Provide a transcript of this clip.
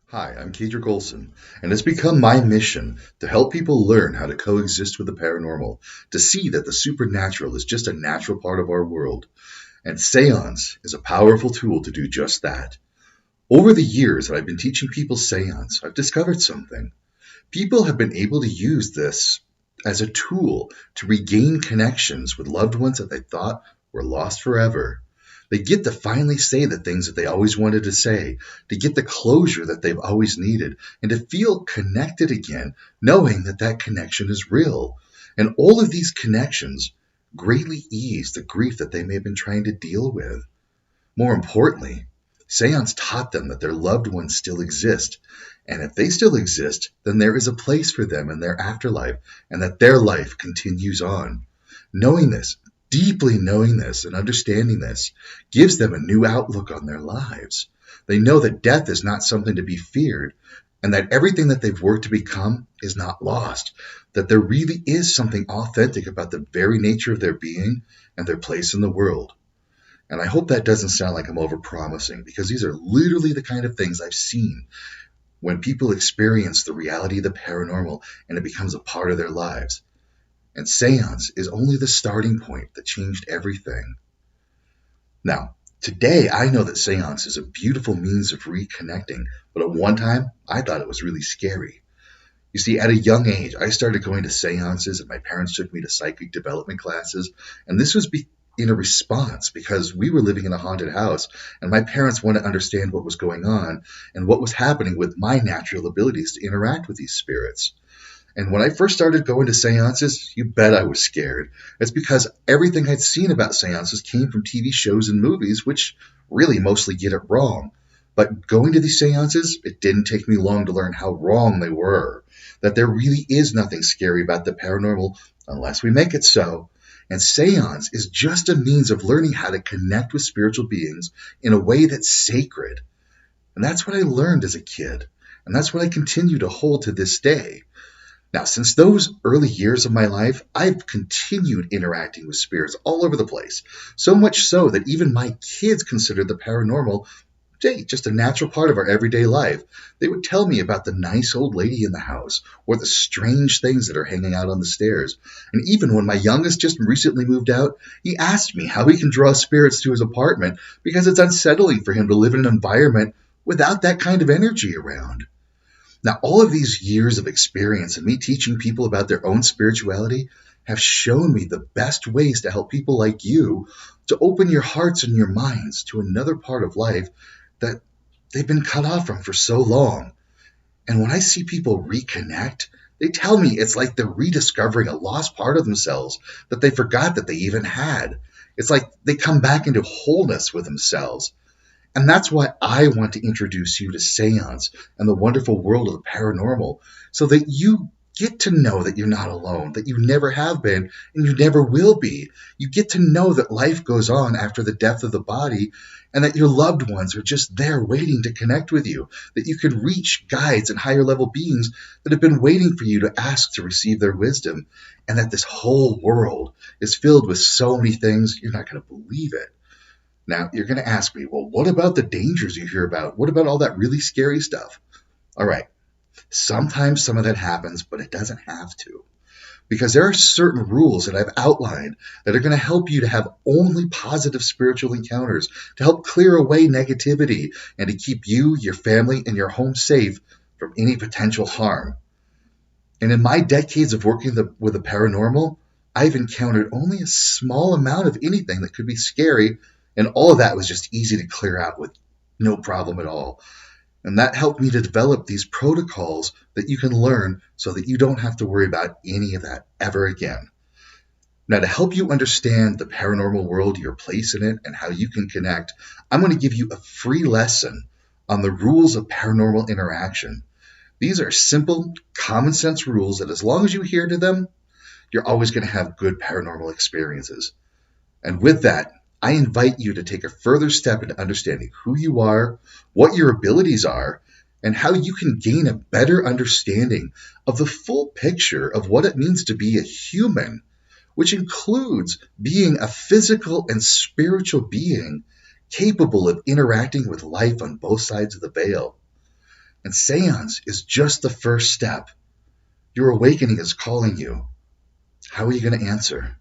Hi, I'm Kedrick Olson, and it's become my mission to help people learn how to coexist with the paranormal, to see that the supernatural is just a natural part of our world. And Séance is a powerful tool to do just that. Over the years that I've been teaching people Séance, I've discovered something. People have been able to use this as a tool to regain connections with loved ones that they thought were lost forever. They get to finally say the things that they always wanted to say, to get the closure that they've always needed, and to feel connected again, knowing that that connection is real. And all of these connections greatly ease the grief that they may have been trying to deal with. More importantly, Seance taught them that their loved ones still exist, and if they still exist, then there is a place for them in their afterlife, and that their life continues on. Knowing this, deeply knowing this and understanding this, gives them a new outlook on their lives. They know that death is not something to be feared, and that everything that they've worked to become is not lost, that there really is something authentic about the very nature of their being and their place in the world. And I hope that doesn't sound like I'm overpromising, because these are literally the kind of things I've seen when people experience the reality of the paranormal and it becomes a part of their lives. And Séance is only the starting point that changed everything. Now, today I know that Séance is a beautiful means of reconnecting, but at one time I thought it was really scary. You see, at a young age, I started going to seances, and my parents took me to psychic development classes, and this was in a response because we were living in a haunted house, and my parents wanted to understand what was going on and what was happening with my natural abilities to interact with these spirits. And when I first started going to seances, you bet I was scared. It's because everything I'd seen about seances came from TV shows and movies, which really mostly get it wrong. But going to these seances, it didn't take me long to learn how wrong they were. That there really is nothing scary about the paranormal unless we make it so. And seance is just a means of learning how to connect with spiritual beings in a way that's sacred. And that's what I learned as a kid. And that's what I continue to hold to this day. Now, since those early years of my life, I've continued interacting with spirits all over the place. So much so that even my kids consider the paranormal just a natural part of our everyday life. They would tell me about the nice old lady in the house or the strange things that are hanging out on the stairs. And even when my youngest just recently moved out, he asked me how he can draw spirits to his apartment because it's unsettling for him to live in an environment without that kind of energy around. Now, all of these years of experience and me teaching people about their own spirituality have shown me the best ways to help people like you to open your hearts and your minds to another part of life that they've been cut off from for so long. And when I see people reconnect, they tell me it's like they're rediscovering a lost part of themselves that they forgot that they even had. It's like they come back into wholeness with themselves. And that's why I want to introduce you to Seance and the wonderful world of the paranormal, so that you get to know that you're not alone, that you never have been, and you never will be. You get to know that life goes on after the death of the body, and that your loved ones are just there waiting to connect with you, that you can reach guides and higher level beings that have been waiting for you to ask to receive their wisdom, and that this whole world is filled with so many things, you're not going to believe it. Now, you're going to ask me, well, what about the dangers you hear about? What about all that really scary stuff? All right, sometimes some of that happens, but it doesn't have to. Because there are certain rules that I've outlined that are going to help you to have only positive spiritual encounters, to help clear away negativity, and to keep you, your family, and your home safe from any potential harm. And in my decades of working with the paranormal, I've encountered only a small amount of anything that could be scary, and all of that was just easy to clear out with no problem at all. And that helped me to develop these protocols that you can learn so that you don't have to worry about any of that ever again. Now, to help you understand the paranormal world, your place in it, and how you can connect, I'm going to give you a free lesson on the rules of paranormal interaction. These are simple, common sense rules that as long as you adhere to them, you're always going to have good paranormal experiences. And with that, I invite you to take a further step into understanding who you are, what your abilities are, and how you can gain a better understanding of the full picture of what it means to be a human, which includes being a physical and spiritual being capable of interacting with life on both sides of the veil. And seance is just the first step. Your awakening is calling you. How are you going to answer?